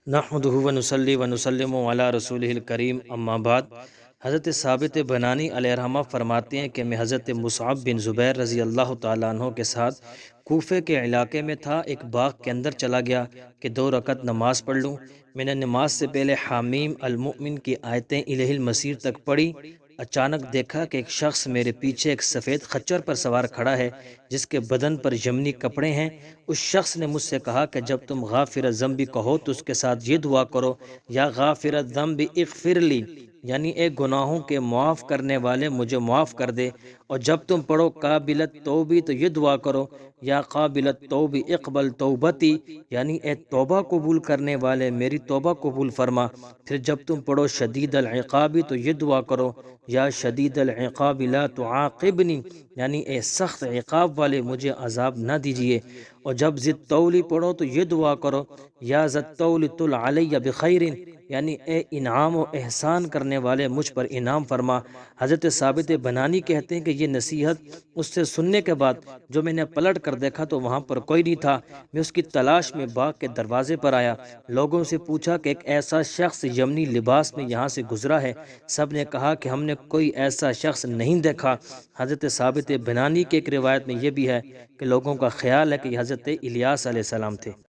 نحمدہ ونصلی ونسلم علی رسولہ الکریم اما بعد۔ حضرت ثابت بنانی علیہ الرحمہ فرماتے ہیں کہ میں حضرت مصعب بن زبیر رضی اللہ تعالیٰ عنہ کے ساتھ کوفے کے علاقے میں تھا۔ ایک باغ کے اندر چلا گیا کہ 2 رکعت نماز پڑھ لوں۔ میں نے نماز سے پہلے حامیم المؤمن کی آیتیں الہ المسیر تک پڑھی۔ اچانک دیکھا کہ ایک شخص میرے پیچھے ایک سفید خچر پر سوار کھڑا ہے جس کے بدن پر یمنی کپڑے ہیں۔ اس شخص نے مجھ سے کہا کہ جب تم غافر الذنب کہو تو اس کے ساتھ یہ دعا کرو، یا غافر الذنب اغفر لی، یعنی اے گناہوں کے معاف کرنے والے مجھے معاف کر دے۔ اور جب تم پڑھو قابل التوبی تو یہ دعا کرو، یا قابل التوبی اقبل توبتی، یعنی اے توبہ قبول کرنے والے میری توبہ قبول فرما۔ پھر جب تم پڑھو شدید العقابی تو یہ دعا کرو، یا شدید العقاب لا تعاقبنی، یعنی اے سخت عقاب والے مجھے عذاب نہ دیجیے۔ اور جب ذی الطول پڑھو تو یہ دعا کرو، یا ذی الطول طل علی بخیر، یعنی اے انعام و احسان کرنے والے مجھ پر انعام فرما۔ حضرت ثابت بنانی کہتے ہیں کہ یہ نصیحت اس سے سننے کے بعد جو میں نے پلٹ کر دیکھا تو وہاں پر کوئی نہیں تھا۔ میں اس کی تلاش میں باغ کے دروازے پر آیا، لوگوں سے پوچھا کہ ایک ایسا شخص یمنی لباس میں یہاں سے گزرا ہے؟ سب نے کہا کہ ہم نے کوئی ایسا شخص نہیں دیکھا۔ حضرت ثابت بنانی کی ایک روایت میں یہ بھی ہے کہ لوگوں کا خیال ہے کہ یہ حضرت الیاس علیہ السلام تھے۔